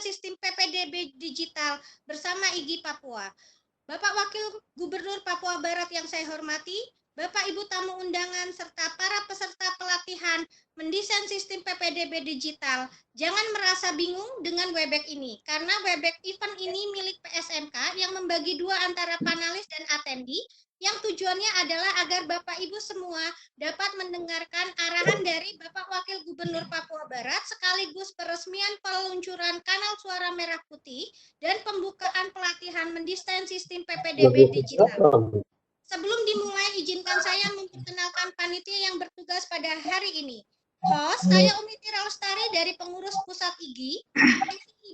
sistem PPDB digital bersama IGI Papua. Bapak Wakil Gubernur Papua Barat yang saya hormati, Bapak Ibu tamu undangan serta para peserta pelatihan mendesain sistem PPDB digital, jangan merasa bingung dengan Webex ini, karena Webex event ini milik PSMK yang membagi dua antara panelis dan atendi, yang tujuannya adalah agar Bapak Ibu semua dapat mendengarkan arahan dari Bapak Wakil Gubernur Papua Barat sekaligus peresmian peluncuran kanal suara merah putih dan pembukaan pelatihan mendesain sistem PPDB digital. Sebelum dimulai, izinkan saya memperkenalkan panitia yang bertugas pada hari ini. Host, saya Umi Tira Lestari dari pengurus pusat IGI,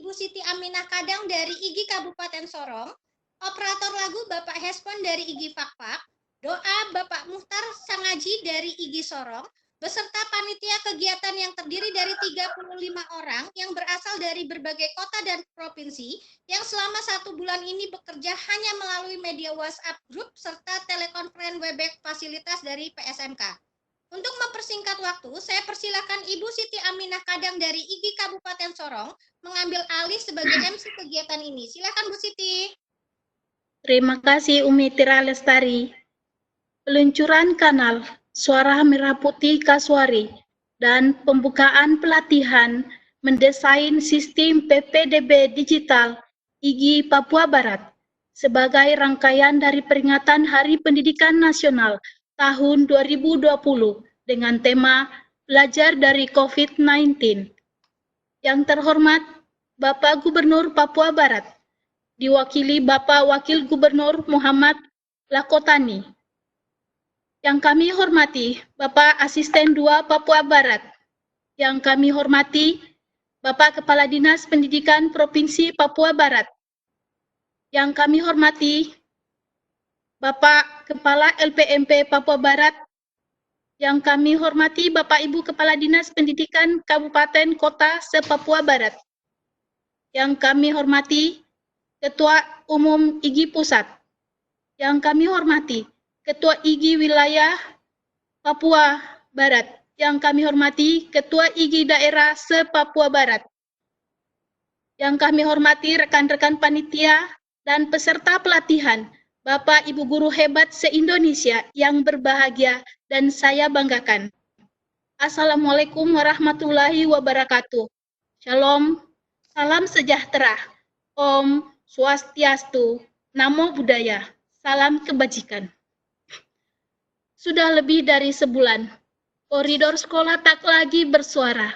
Ibu Siti Aminah Kadang dari IGI Kabupaten Sorong, operator lagu Bapak Hespon dari IGI Fakfak, doa Bapak Muhtar Sangaji dari IGI Sorong, beserta panitia kegiatan yang terdiri dari 35 orang yang berasal dari berbagai kota dan provinsi yang selama 1 bulan ini bekerja hanya melalui media WhatsApp Group serta telekonferensi Webex fasilitas dari PSMK. Untuk mempersingkat waktu, saya persilakan Ibu Siti Aminah Kadang dari IGI Kabupaten Sorong mengambil alih sebagai MC kegiatan ini. Silakan Bu Siti. Terima kasih Umi Tira Lestari. Peluncuran kanal Suara Merah Putih Kasuari dan pembukaan pelatihan mendesain sistem PPDB digital IGI Papua Barat sebagai rangkaian dari peringatan Hari Pendidikan Nasional tahun 2020 dengan tema Belajar dari COVID-19. Yang terhormat Bapak Gubernur Papua Barat, diwakili Bapak Wakil Gubernur Muhammad Lakotani. Yang kami hormati Bapak Asisten 2 Papua Barat. Yang kami hormati Bapak Kepala Dinas Pendidikan Provinsi Papua Barat. Yang kami hormati Bapak Kepala LPMP Papua Barat. Yang kami hormati Bapak Ibu Kepala Dinas Pendidikan Kabupaten Kota se-Papua Barat. Yang kami hormati Ketua Umum IGI Pusat. Yang kami hormati Ketua IGI Wilayah Papua Barat. Yang kami hormati Ketua IGI Daerah se-Papua Barat. Yang kami hormati rekan-rekan panitia dan peserta pelatihan, Bapak Ibu guru hebat se-Indonesia yang berbahagia dan saya banggakan. Assalamualaikum warahmatullahi wabarakatuh. Shalom, salam sejahtera. Om Swastiastu, Namo Buddhaya, salam kebajikan. Sudah lebih dari sebulan, koridor sekolah tak lagi bersuara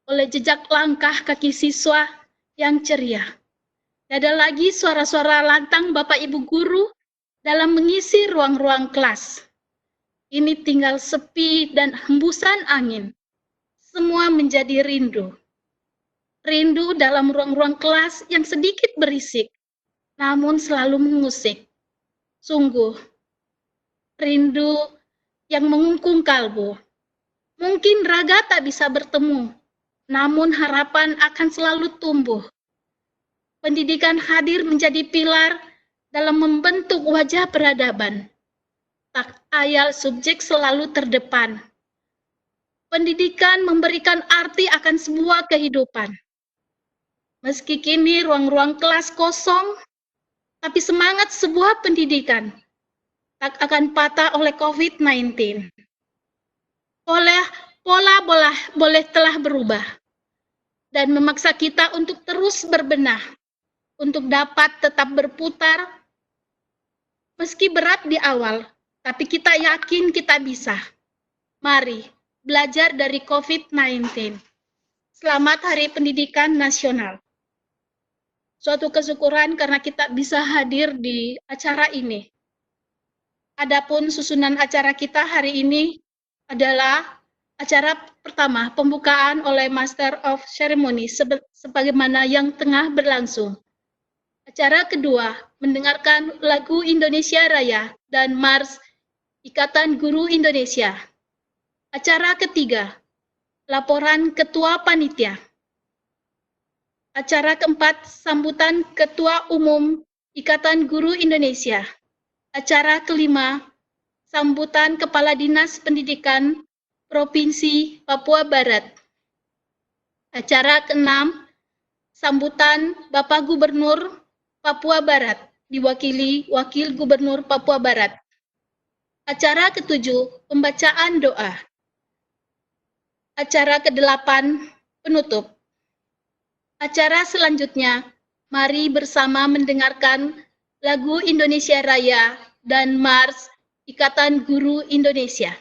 oleh jejak langkah kaki siswa yang ceria. Tidak ada lagi suara-suara lantang Bapak Ibu guru dalam mengisi ruang-ruang kelas. Ini tinggal sepi dan hembusan angin. Semua menjadi rindu. Rindu dalam ruang-ruang kelas yang sedikit berisik, namun selalu mengusik. Sungguh, rindu yang mengungkung kalbu. Mungkin raga tak bisa bertemu, namun harapan akan selalu tumbuh. Pendidikan hadir menjadi pilar dalam membentuk wajah peradaban. Tak ayal subjek selalu terdepan. Pendidikan memberikan arti akan sebuah kehidupan. Meski kini ruang-ruang kelas kosong, tapi semangat sebuah pendidikan tak akan patah oleh COVID-19. Pola boleh telah berubah dan memaksa kita untuk terus berbenah, untuk dapat tetap berputar. Meski berat di awal, tapi kita yakin kita bisa. Mari belajar dari COVID-19. Selamat Hari Pendidikan Nasional. Suatu kesyukuran karena kita bisa hadir di acara ini. Adapun susunan acara kita hari ini adalah acara pertama, pembukaan oleh Master of Ceremony sebagaimana yang tengah berlangsung. Acara kedua, mendengarkan lagu Indonesia Raya dan Mars Ikatan Guru Indonesia. Acara ketiga, laporan Ketua Panitia. Acara keempat, sambutan Ketua Umum Ikatan Guru Indonesia. Acara kelima, sambutan Kepala Dinas Pendidikan Provinsi Papua Barat. Acara keenam, Sambutan Bapak Gubernur Papua Barat, diwakili Wakil Gubernur Papua Barat. Acara ke-7, pembacaan doa. Acara ke-8, penutup. Acara selanjutnya, mari bersama mendengarkan lagu Indonesia Raya dan Mars Ikatan Guru Indonesia.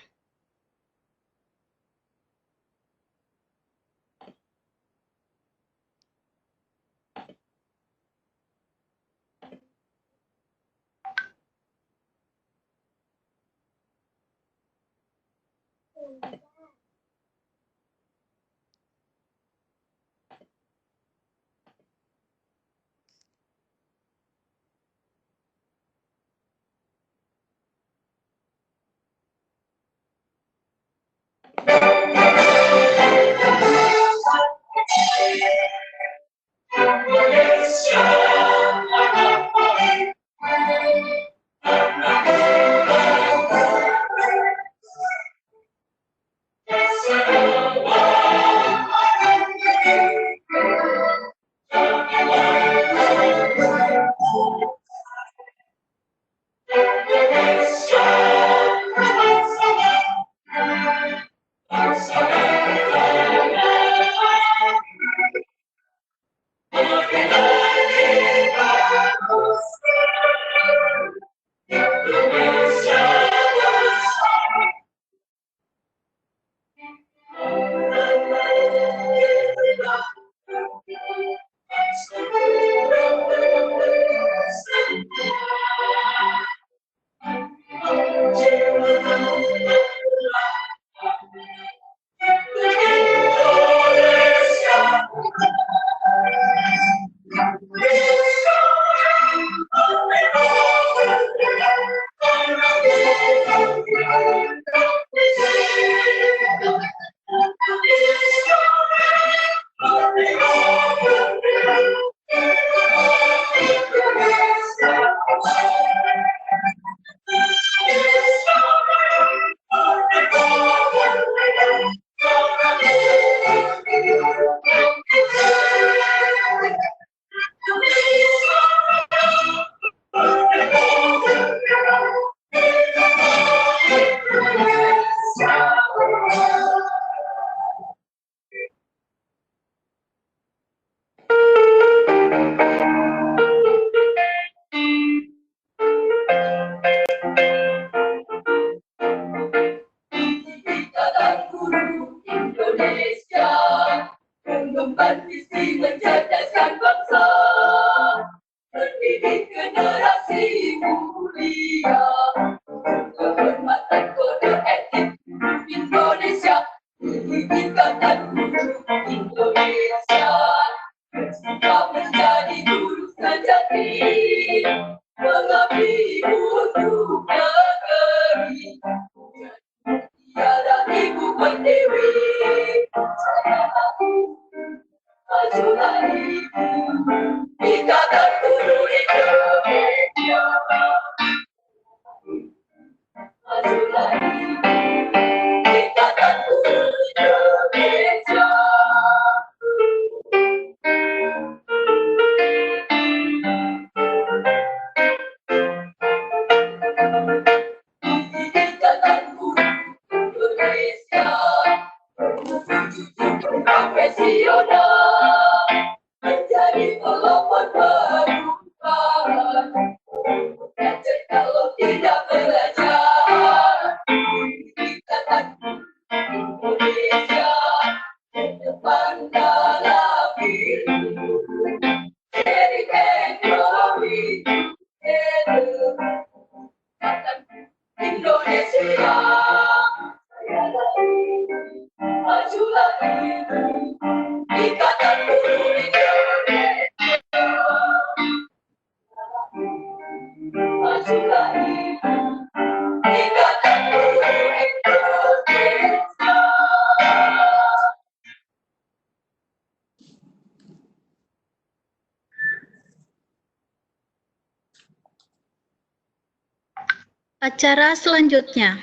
Acara selanjutnya,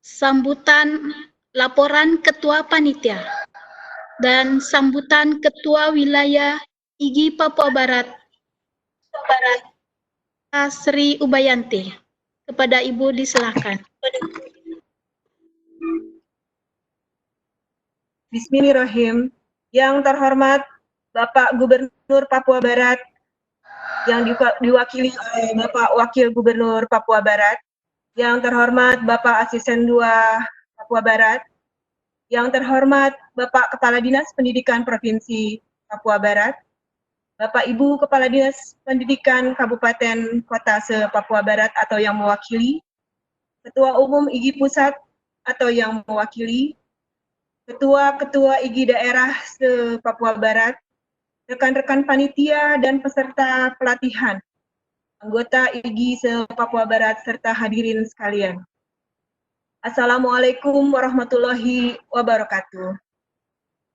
sambutan laporan Ketua Panitia. dan sambutan Ketua Wilayah IGI Papua Barat, Sri Ubayanti. Kepada Ibu disilahkan. Bismillahirrahmanirrahim. Yang terhormat Bapak Gubernur Papua Barat, yang diwakili oleh Bapak Wakil Gubernur Papua Barat, yang terhormat Bapak Asisten 2 Papua Barat, yang terhormat Bapak Kepala Dinas Pendidikan Provinsi Papua Barat, Bapak Ibu Kepala Dinas Pendidikan Kabupaten Kota se-Papua Barat atau yang mewakili, Ketua Umum IGI Pusat atau yang mewakili, Ketua-Ketua IGI Daerah se-Papua Barat, rekan-rekan panitia dan peserta pelatihan, anggota IGI se-Papua Barat, serta hadirin sekalian. Assalamualaikum warahmatullahi wabarakatuh.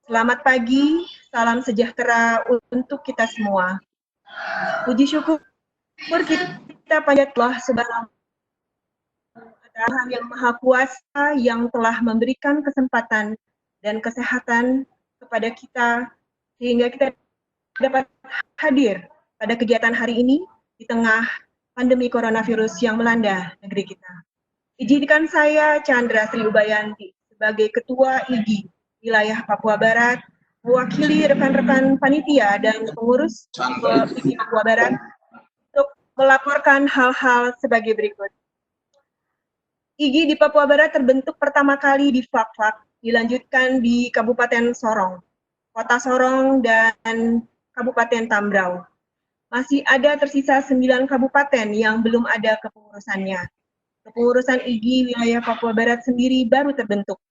Selamat pagi, salam sejahtera untuk kita semua. Puji syukur kita panjat Allah Subhanahu yang Maha Kuasa yang telah memberikan kesempatan dan kesehatan kepada kita sehingga kita dapat hadir pada kegiatan hari ini di tengah pandemi coronavirus yang melanda negeri kita. Izinkan saya Chandra Sri Ubayanti sebagai Ketua IGI Wilayah Papua Barat mewakili rekan-rekan panitia dan pengurus IGI Papua Barat untuk melaporkan hal-hal sebagai berikut. IGI di Papua Barat terbentuk pertama kali di Fak-Fak, dilanjutkan di Kabupaten Sorong, Kota Sorong, dan Kabupaten Tambrau. Masih ada tersisa 9 kabupaten yang belum ada kepengurusannya. Kepengurusan IGI wilayah Papua Barat sendiri baru terbentuk.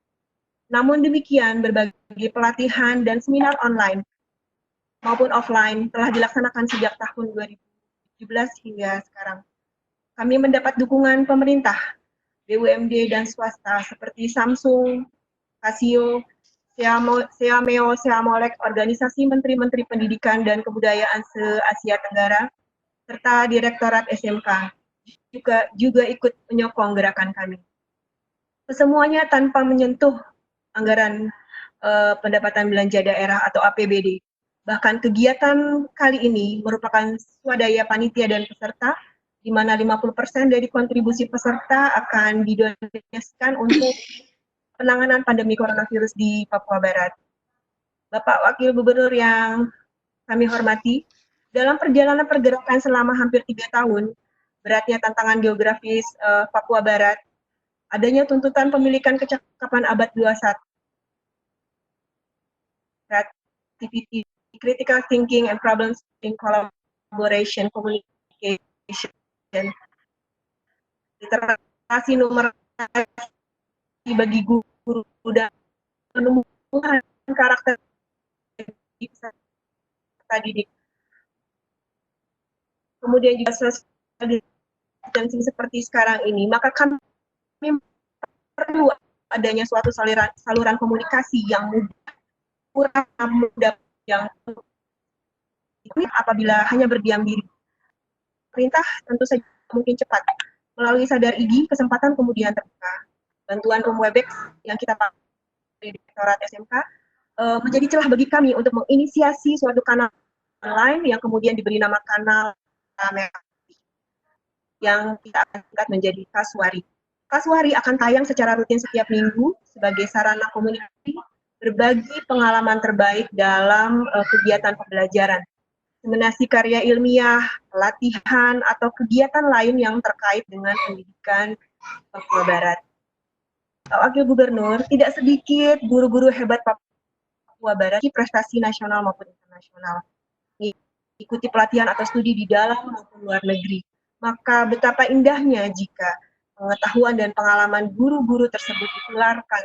Namun demikian, berbagai pelatihan dan seminar online maupun offline telah dilaksanakan sejak tahun 2017 hingga sekarang. Kami mendapat dukungan pemerintah, BUMD dan swasta seperti Samsung, Casio, Seameo, Seamolek, organisasi Menteri-Menteri Pendidikan dan Kebudayaan se-Asia Tenggara, serta Direktorat SMK juga ikut menyokong gerakan kami. Kesemuanya tanpa menyentuh anggaran pendapatan belanja daerah atau APBD. Bahkan kegiatan kali ini merupakan swadaya panitia dan peserta, di mana 50% dari kontribusi peserta akan didonasikan untuk penanganan pandemi coronavirus di Papua Barat. Bapak Wakil Gubernur yang kami hormati, dalam perjalanan pergerakan selama hampir 3 tahun, beratnya tantangan geografis Papua Barat, adanya tuntutan pemilikan kecakapan abad 21, creativity, critical thinking, and problem solving, collaboration, communication, literasi numerasi bagi guru dan penumbuhan karakter peserta didik. Kemudian juga social distancing seperti sekarang ini, maka kami perlu adanya suatu saluran komunikasi yang mudah yang apabila hanya berdiam diri. Perintah tentu saja mungkin cepat. Melalui Sadar IGI, kesempatan kemudian terbuka. Bantuan room Webex yang kita pakai dari Direktorat SMK menjadi celah bagi kami untuk menginisiasi suatu kanal online yang kemudian diberi nama kanal yang kita angkat menjadi Kaswari. Kaswari akan tayang secara rutin setiap minggu sebagai sarana komunikasi berbagi pengalaman terbaik dalam kegiatan pembelajaran, seminasi karya ilmiah, pelatihan, atau kegiatan lain yang terkait dengan pendidikan Papua Barat. Pak Wakil Gubernur, tidak sedikit guru-guru hebat Papua Barat prestasi nasional maupun internasional, ikuti pelatihan atau studi di dalam maupun luar negeri. Maka betapa indahnya jika pengetahuan dan pengalaman guru-guru tersebut ditularkan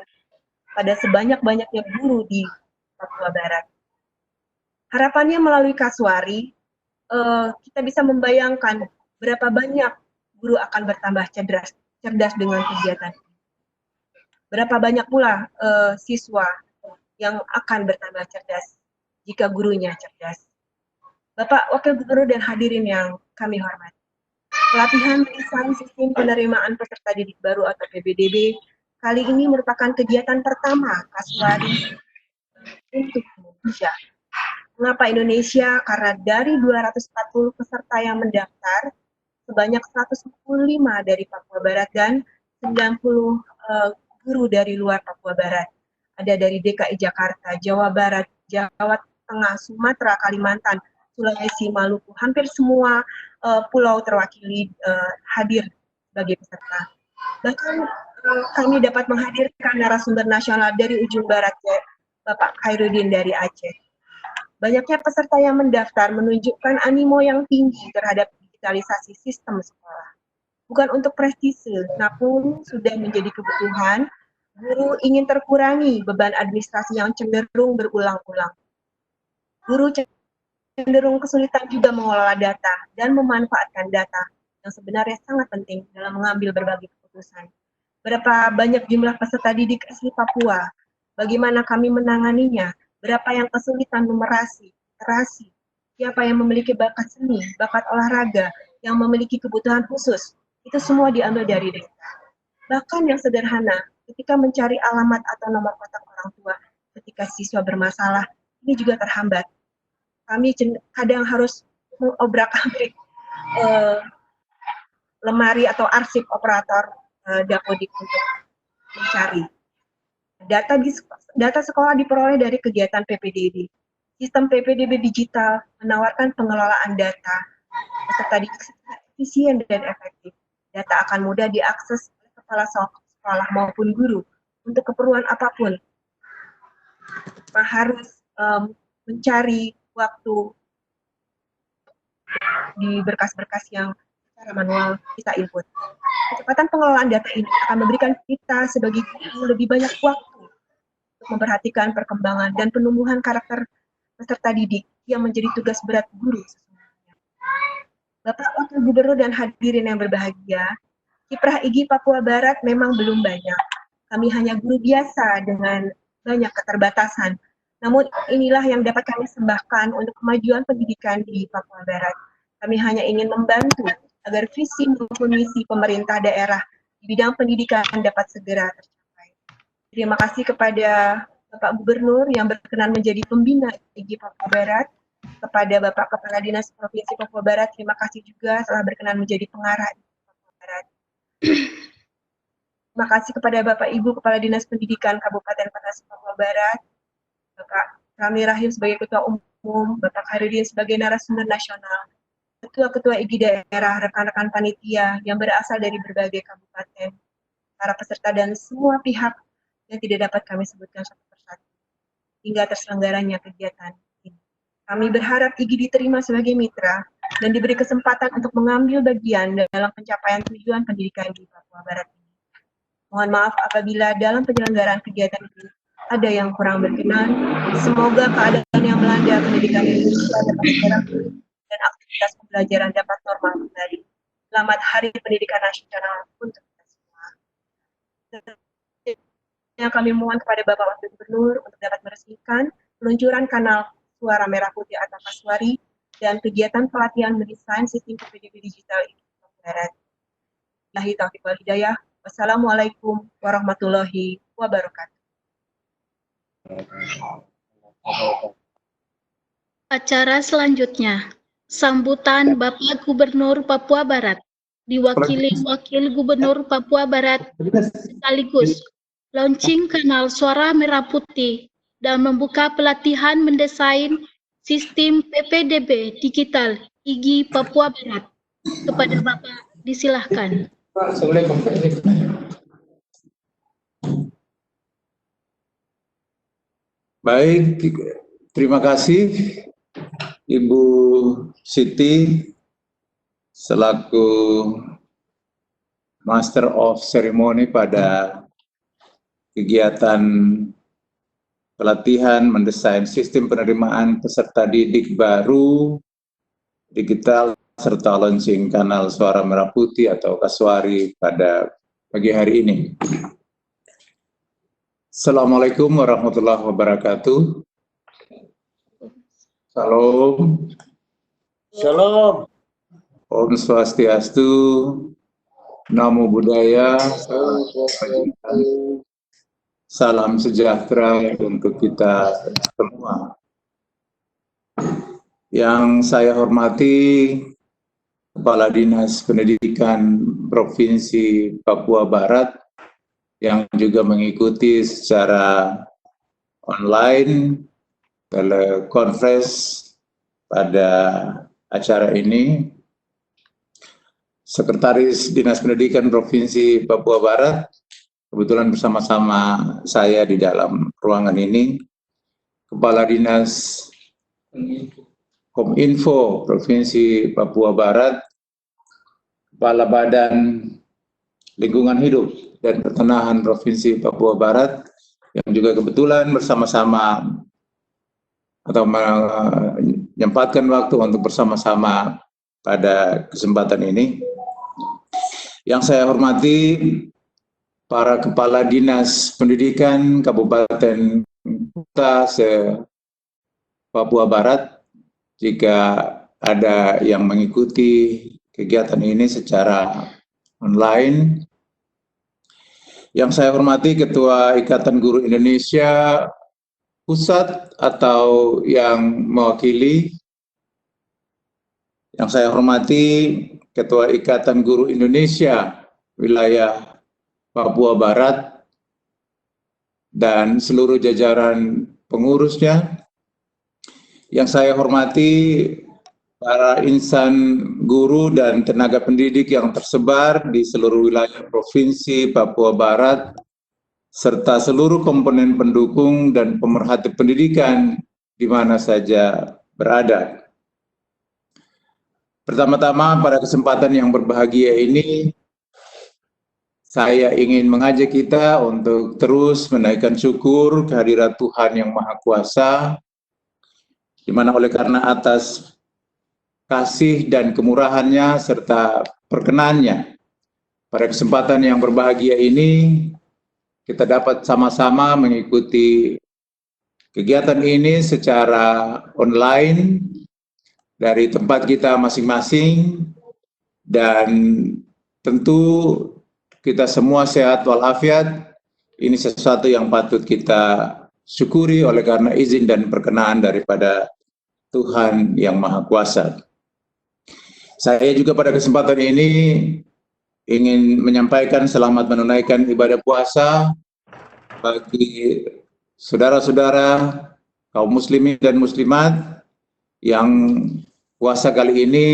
pada sebanyak-banyaknya guru di Papua Barat. Harapannya melalui Kaswari, kita bisa membayangkan berapa banyak guru akan bertambah cerdas dengan kegiatan. Berapa banyak pula siswa yang akan bertambah cerdas jika gurunya cerdas. Bapak Wakil Gubernur dan hadirin yang kami hormati. Pelatihan desain sistem penerimaan peserta didik baru atau PPDB kali ini merupakan kegiatan pertama Kaswari untuk Indonesia. Mengapa Indonesia? Karena dari 240 peserta yang mendaftar, sebanyak 115 dari Papua Barat dan 90 guru dari luar Papua Barat. Ada dari DKI Jakarta, Jawa Barat, Jawa Tengah, Sumatera, Kalimantan, Sulawesi, Maluku, hampir semua pulau terwakili hadir sebagai peserta. Bahkan kami dapat menghadirkan narasumber nasional dari ujung barat, Bapak Khairuddin dari Aceh. Banyaknya peserta yang mendaftar menunjukkan animo yang tinggi terhadap digitalisasi sistem sekolah. Bukan untuk prestise, namun sudah menjadi kebutuhan. Guru ingin terkurangi beban administrasi yang cenderung berulang-ulang. Guru cenderung kesulitan juga mengelola data dan memanfaatkan data yang sebenarnya sangat penting dalam mengambil berbagai keputusan. Berapa banyak jumlah peserta didik asli Papua? Bagaimana kami menanganinya? Berapa yang kesulitan numerasi, literasi? Siapa yang memiliki bakat seni, bakat olahraga, yang memiliki kebutuhan khusus? Itu semua diambil dari data. Bahkan yang sederhana, ketika mencari alamat atau nomor kontak orang tua, ketika siswa bermasalah, ini juga terhambat. Kami kadang harus mengobrak-abrik lemari atau arsip operator Dapodik untuk mencari. Data sekolah diperoleh dari kegiatan PPDB. Sistem PPDB digital menawarkan pengelolaan data peserta didik efisien dan efektif. Data akan mudah diakses oleh kepala sekolah maupun guru untuk keperluan apapun. Harus mencari waktu di berkas-berkas yang secara manual kita input. Kecepatan pengelolaan data ini akan memberikan kita sebagai guru lebih banyak waktu untuk memperhatikan perkembangan dan penumbuhan karakter peserta didik yang menjadi tugas berat guru sesungguhnya. Bapak Wakil Gubernur dan hadirin yang berbahagia, kiprah IGI Papua Barat memang belum banyak. Kami hanya guru biasa dengan banyak keterbatasan. Namun inilah yang dapat kami sembahkan untuk kemajuan pendidikan di Papua Barat. Kami hanya ingin membantu agar visi maupun misi pemerintah daerah di bidang pendidikan dapat segera tercapai. Terima kasih kepada Bapak Gubernur yang berkenan menjadi pembina IGI Papua Barat, kepada Bapak Kepala Dinas Provinsi Papua Barat, terima kasih juga telah berkenan menjadi pengarah IGI Papua Barat. Terima kasih kepada Bapak Ibu Kepala Dinas Pendidikan Kabupaten Paranasu Papua Barat, Bapak Rami Rahim sebagai Ketua Umum, Bapak Khairuddin sebagai narasumber nasional, ketua-ketua IGI daerah, rekan-rekan panitia yang berasal dari berbagai kabupaten, para peserta dan semua pihak yang tidak dapat kami sebutkan satu persatu, hingga terselenggaranya kegiatan ini. Kami berharap IGI diterima sebagai mitra dan diberi kesempatan untuk mengambil bagian dalam pencapaian tujuan pendidikan di Papua Barat ini. Mohon maaf apabila dalam penyelenggaraan kegiatan ini ada yang kurang berkenan. Semoga keadaan yang melanda pendidikan Indonesia dapat segera dan aktivitas pembelajaran dapat normal kembali. Selamat Hari Pendidikan Nasional untuk kita semua. Yang kami mohon kepada Bapak Wakil Gubernur untuk dapat meresmikan peluncuran kanal Suara Merah Putih atau Kaswari dan kegiatan pelatihan mendesain sistem PPDB digital IGI Papua Barat. Billahi taufiq wal hidayah. Wassalamualaikum warahmatullahi wabarakatuh. Acara selanjutnya, sambutan Bapak Gubernur Papua Barat, diwakili Wakil Gubernur Papua Barat, sekaligus launching kanal Suara Merah Putih dan membuka pelatihan mendesain sistem PPDB digital IGI Papua Barat. Kepada Bapak, disilahkan. Baik, terima kasih Ibu Siti selaku Master of Ceremony pada kegiatan pelatihan mendesain sistem penerimaan peserta didik baru digital serta launching kanal Suara Merah Putih atau Kaswari pada pagi hari ini. Assalamualaikum warahmatullahi wabarakatuh. Salam. Shalom. Om Swastiastu. Namo Buddhaya. salam sejahtera untuk kita semua. Yang saya hormati Kepala Dinas Pendidikan Provinsi Papua Barat yang juga mengikuti secara online telekonferensi pada acara ini, Sekretaris Dinas Pendidikan Provinsi Papua Barat, kebetulan bersama-sama saya di dalam ruangan ini, Kepala Dinas Kominfo Provinsi Papua Barat, Kepala Badan Lingkungan Hidup dan Pertanahan Provinsi Papua Barat, yang juga kebetulan bersama-sama atau menyempatkan waktu untuk bersama-sama pada kesempatan ini. Yang saya hormati para Kepala Dinas Pendidikan Kabupaten Kota se-Papua Barat, jika ada yang mengikuti kegiatan ini secara online. Yang saya hormati Ketua Ikatan Guru Indonesia Pusat atau yang mewakili. Yang saya hormati Ketua Ikatan Guru Indonesia Wilayah Papua Barat dan seluruh jajaran pengurusnya. Yang saya hormati para insan guru dan tenaga pendidik yang tersebar di seluruh wilayah Provinsi Papua Barat, serta seluruh komponen pendukung dan pemerhati pendidikan di mana saja berada. Pertama-tama, pada kesempatan yang berbahagia ini, saya ingin mengajak kita untuk terus menaikkan syukur kehadirat Tuhan Yang Maha Kuasa, di mana oleh karena atas kasih dan kemurahannya serta perkenannya, pada kesempatan yang berbahagia ini, kita dapat sama-sama mengikuti kegiatan ini secara online dari tempat kita masing-masing, dan tentu kita semua sehat walafiat. Ini sesuatu yang patut kita syukuri oleh karena izin dan perkenan daripada Tuhan Yang Maha Kuasa. Saya juga pada kesempatan ini ingin menyampaikan selamat menunaikan ibadah puasa bagi saudara-saudara kaum muslimin dan muslimat yang puasa kali ini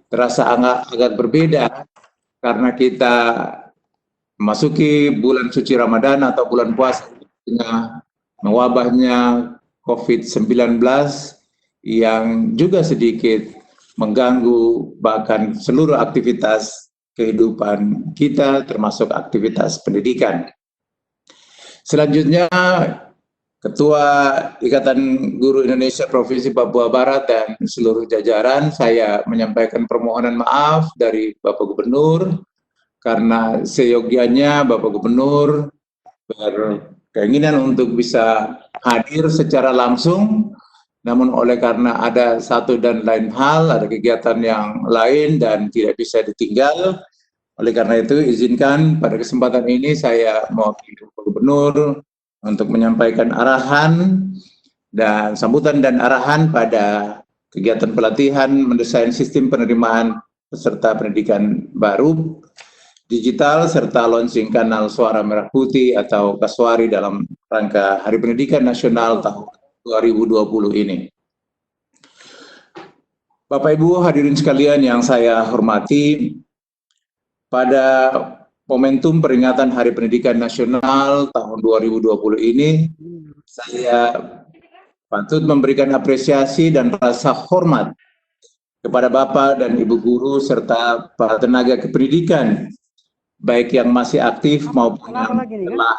terasa agak berbeda karena kita memasuki bulan suci Ramadan atau bulan puasa dengan mewabahnya COVID-19 yang juga sedikit mengganggu bahkan seluruh aktivitas kehidupan kita, termasuk aktivitas pendidikan. Selanjutnya, Ketua Ikatan Guru Indonesia Provinsi Papua Barat dan seluruh jajaran, saya menyampaikan permohonan maaf dari Bapak Gubernur, karena seyogianya Bapak Gubernur berkeinginan untuk bisa hadir secara langsung, namun oleh karena ada satu dan lain hal, ada kegiatan yang lain dan tidak bisa ditinggal. Oleh karena itu, izinkan pada kesempatan ini saya mewakili Bapak Gubernur untuk menyampaikan arahan dan sambutan dan arahan pada kegiatan pelatihan mendesain sistem penerimaan peserta pendidikan baru digital serta launching kanal Suara Merah Putih atau Kaswari dalam rangka Hari Pendidikan Nasional tahun 2020 ini. Bapak Ibu hadirin sekalian yang saya hormati, pada momentum peringatan Hari Pendidikan Nasional tahun 2020 ini, saya patut memberikan apresiasi dan rasa hormat kepada Bapak dan Ibu guru serta para tenaga kependidikan, baik yang masih aktif maupun yang telah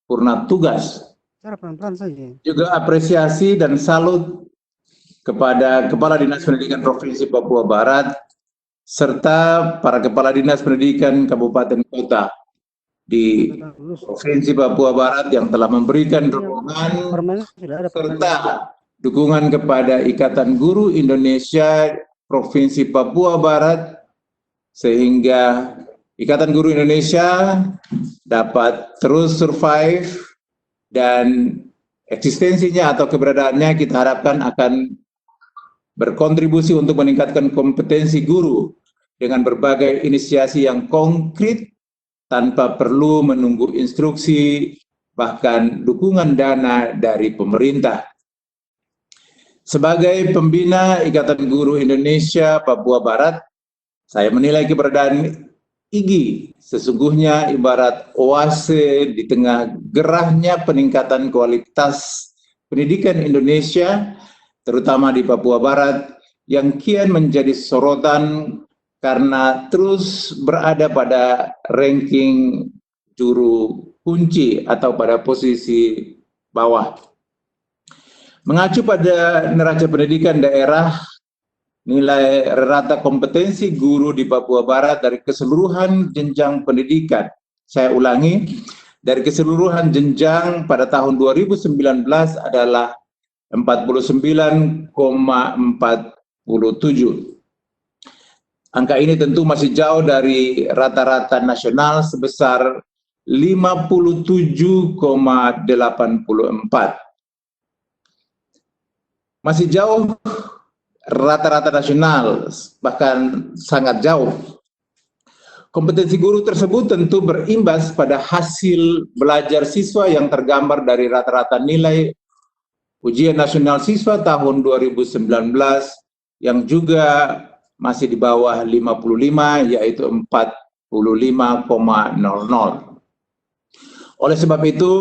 purna tugas. Juga apresiasi dan salut kepada Kepala Dinas Pendidikan Provinsi Papua Barat serta para Kepala Dinas Pendidikan Kabupaten Kota di Provinsi Papua Barat yang telah memberikan dukungan serta dukungan kepada Ikatan Guru Indonesia Provinsi Papua Barat, sehingga Ikatan Guru Indonesia dapat terus survive dan eksistensinya atau keberadaannya kita harapkan akan berkontribusi untuk meningkatkan kompetensi guru dengan berbagai inisiasi yang konkret tanpa perlu menunggu instruksi bahkan dukungan dana dari pemerintah. Sebagai pembina Ikatan Guru Indonesia Papua Barat, saya menilai keberadaan IGI sesungguhnya ibarat oase di tengah gerahnya peningkatan kualitas pendidikan Indonesia, terutama di Papua Barat, yang kian menjadi sorotan karena terus berada pada ranking juru kunci atau pada posisi bawah. Mengacu pada neraca pendidikan daerah, nilai rata kompetensi guru di Papua Barat dari keseluruhan jenjang pendidikan, saya ulangi, dari keseluruhan jenjang pada tahun 2019 adalah 49,47. Angka ini tentu masih jauh dari rata-rata nasional sebesar 57,84. Masih jauh rata-rata nasional, bahkan sangat jauh. Kompetensi guru tersebut tentu berimbas pada hasil belajar siswa yang tergambar dari rata-rata nilai ujian nasional siswa tahun 2019 yang juga masih di bawah 55, yaitu 45,00. Oleh sebab itu,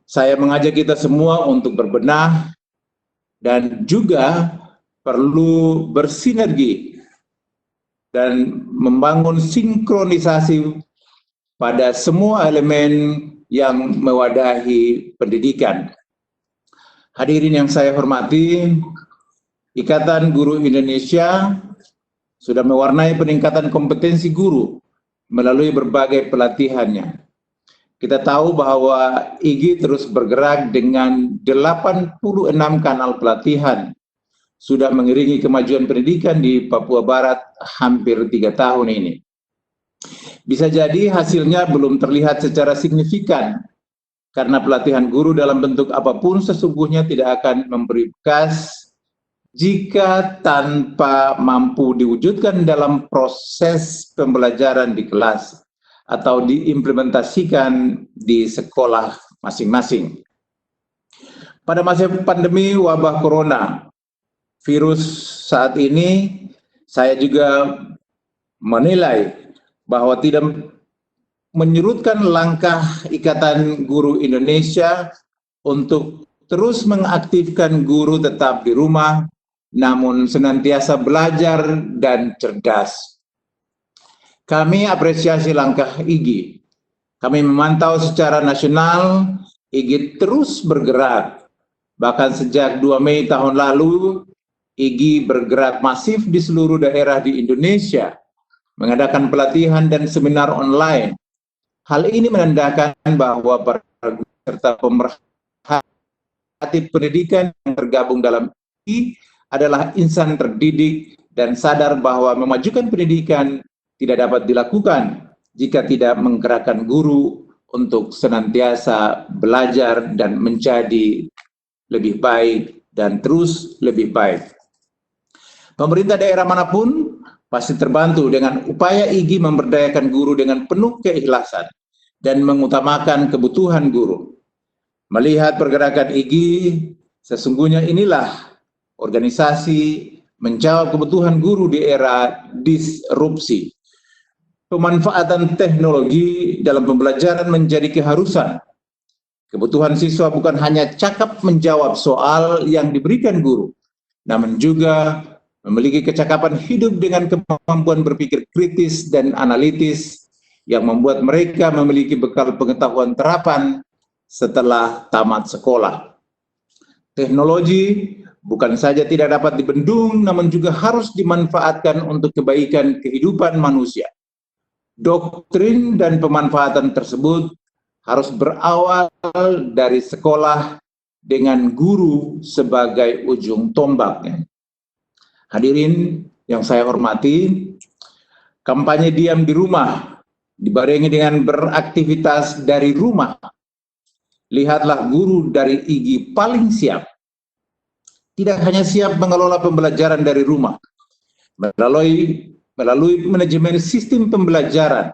saya mengajak kita semua untuk berbenah dan juga perlu bersinergi dan membangun sinkronisasi pada semua elemen yang mewadahi pendidikan. Hadirin yang saya hormati, Ikatan Guru Indonesia sudah mewarnai peningkatan kompetensi guru melalui berbagai pelatihannya. Kita tahu bahwa IGI terus bergerak dengan 86 kanal pelatihan, sudah mengiringi kemajuan pendidikan di Papua Barat hampir 3 tahun ini. Bisa jadi hasilnya belum terlihat secara signifikan, karena pelatihan guru dalam bentuk apapun sesungguhnya tidak akan memberi bekas jika tanpa mampu diwujudkan dalam proses pembelajaran di kelas atau diimplementasikan di sekolah masing-masing. Pada masa pandemi wabah corona virus saat ini, saya juga menilai bahwa tidak menyurutkan langkah Ikatan Guru Indonesia untuk terus mengaktifkan guru tetap di rumah, namun senantiasa belajar dan cerdas. Kami apresiasi langkah IGI. Kami memantau secara nasional, IGI terus bergerak. Bahkan sejak 2 Mei tahun lalu, IGI bergerak masif di seluruh daerah di Indonesia, mengadakan pelatihan dan seminar online. Hal ini menandakan bahwa para peserta pemerhati pendidikan yang tergabung dalam IGI adalah insan terdidik dan sadar bahwa memajukan pendidikan tidak dapat dilakukan jika tidak menggerakkan guru untuk senantiasa belajar dan menjadi lebih baik dan terus lebih baik. Pemerintah daerah manapun pasti terbantu dengan upaya IGI memberdayakan guru dengan penuh keikhlasan dan mengutamakan kebutuhan guru. Melihat pergerakan IGI, sesungguhnya inilah organisasi menjawab kebutuhan guru di era disrupsi. Pemanfaatan teknologi dalam pembelajaran menjadi keharusan. Kebutuhan siswa bukan hanya cakap menjawab soal yang diberikan guru, namun juga memiliki kecakapan hidup dengan kemampuan berpikir kritis dan analitis yang membuat mereka memiliki bekal pengetahuan terapan setelah tamat sekolah. Teknologi bukan saja tidak dapat dibendung, namun juga harus dimanfaatkan untuk kebaikan kehidupan manusia. Doktrin dan pemanfaatan tersebut harus berawal dari sekolah dengan guru sebagai ujung tombaknya. Hadirin yang saya hormati, kampanye diam di rumah dibarengi dengan beraktivitas dari rumah lihatlah guru dari IGI paling siap. Tidak hanya siap mengelola pembelajaran dari rumah, melalui manajemen sistem pembelajaran,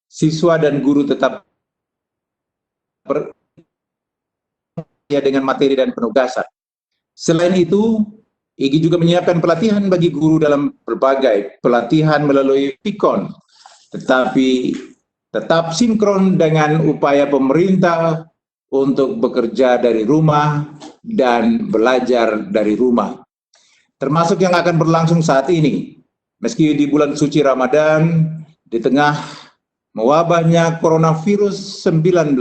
siswa dan guru tetap dengan materi dan penugasan. Selain itu, IGI juga menyiapkan pelatihan bagi guru dalam berbagai pelatihan melalui PIKON, tetapi tetap sinkron dengan upaya pemerintah untuk bekerja dari rumah dan belajar dari rumah. Termasuk yang akan berlangsung saat ini. Meski di bulan suci Ramadan, di tengah mewabahnya coronavirus 19,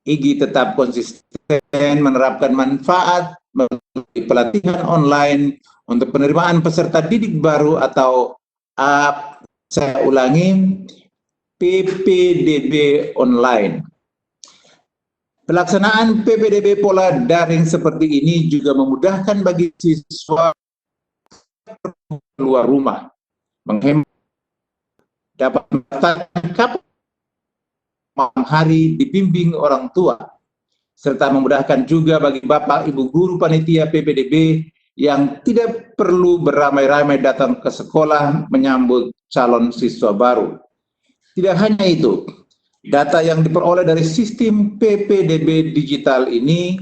IGI tetap konsisten menerapkan manfaat melalui pelatihan online untuk penerimaan peserta didik baru atau saya ulangi, PPDB online. Pelaksanaan PPDB pola daring seperti ini juga memudahkan bagi siswa keluar rumah, menghemat, dapat mendapatkan malam hari dibimbing orang tua, serta memudahkan juga bagi Bapak Ibu guru panitia PPDB yang tidak perlu beramai-ramai datang ke sekolah menyambut calon siswa baru. Tidak hanya itu, data yang diperoleh dari sistem PPDB digital ini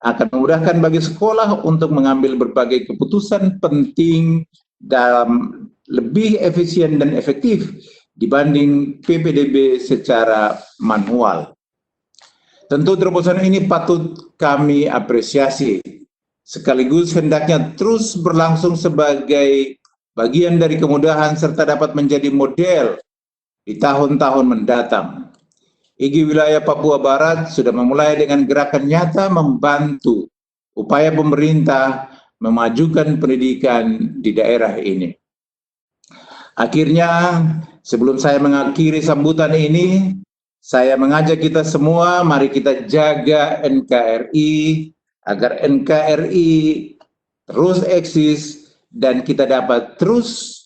akan memudahkan bagi sekolah untuk mengambil berbagai keputusan penting dalam lebih efisien dan efektif dibanding PPDB secara manual. Tentu terobosan ini patut kami apresiasi, sekaligus hendaknya terus berlangsung sebagai bagian dari kemudahan serta dapat menjadi model di tahun-tahun mendatang. IGI wilayah Papua Barat sudah memulai dengan gerakan nyata membantu upaya pemerintah memajukan pendidikan di daerah ini. Akhirnya, sebelum saya mengakhiri sambutan ini, saya mengajak kita semua, mari kita jaga NKRI, agar NKRI terus eksis dan kita dapat terus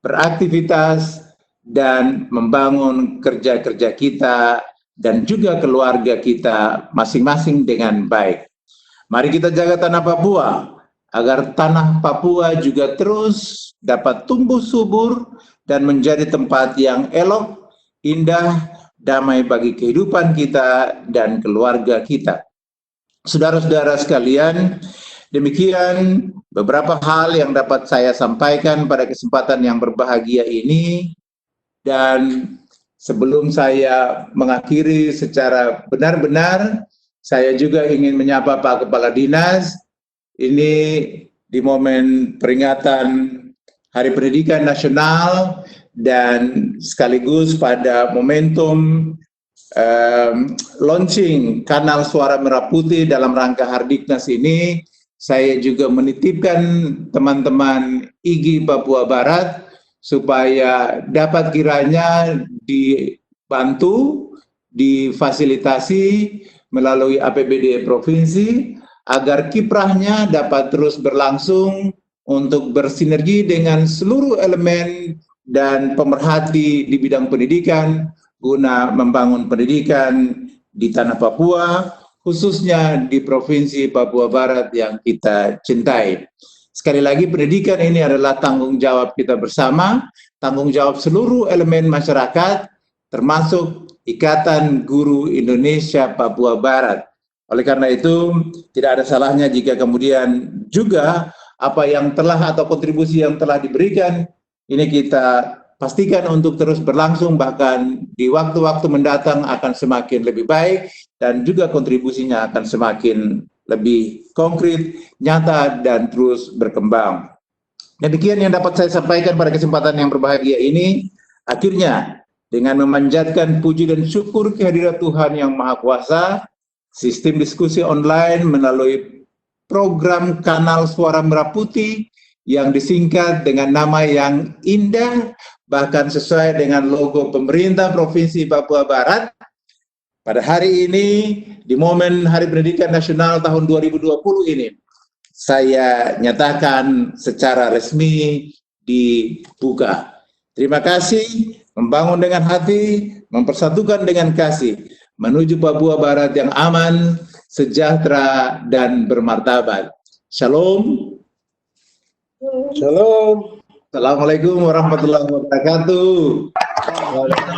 beraktivitas dan membangun kerja-kerja kita dan juga keluarga kita masing-masing dengan baik. Mari kita jaga tanah Papua, agar tanah Papua juga terus dapat tumbuh subur dan menjadi tempat yang elok, indah, damai bagi kehidupan kita dan keluarga kita. Saudara-saudara sekalian, demikian beberapa hal yang dapat saya sampaikan pada kesempatan yang berbahagia ini. Dan sebelum saya mengakhiri secara benar-benar, saya juga ingin menyapa Pak Kepala Dinas. Ini di momen peringatan Hari Pendidikan Nasional dan sekaligus pada momentum launching kanal Suara Merah Putih dalam rangka Hardiknas ini, saya juga menitipkan teman-teman IGI Papua Barat supaya dapat kiranya dibantu, difasilitasi melalui APBD Provinsi, agar kiprahnya dapat terus berlangsung untuk bersinergi dengan seluruh elemen dan pemerhati di bidang pendidikan, guna membangun pendidikan di tanah Papua, khususnya di Provinsi Papua Barat yang kita cintai. Sekali lagi, pendidikan ini adalah tanggung jawab kita bersama, tanggung jawab seluruh elemen masyarakat, termasuk Ikatan Guru Indonesia Papua Barat. Oleh karena itu, tidak ada salahnya jika kemudian juga apa yang telah atau kontribusi yang telah diberikan, ini kita pastikan untuk terus berlangsung, bahkan di waktu-waktu mendatang akan semakin lebih baik, dan juga kontribusinya akan semakin lebih konkret, nyata, dan terus berkembang. Demikian yang dapat saya sampaikan pada kesempatan yang berbahagia ini. Akhirnya, dengan memanjatkan puji dan syukur kehadirat Tuhan Yang Maha Kuasa, sistem diskusi online melalui program kanal Suara Merah Putih yang disingkat dengan nama yang indah, bahkan sesuai dengan logo pemerintah Provinsi Papua Barat. Pada hari ini, di momen Hari Pendidikan Nasional tahun 2020 ini, saya nyatakan secara resmi dibuka. Terima kasih, membangun dengan hati, mempersatukan dengan kasih. menuju Papua Barat yang aman, sejahtera, dan bermartabat. Shalom. Shalom. Assalamualaikum warahmatullahi wabarakatuh.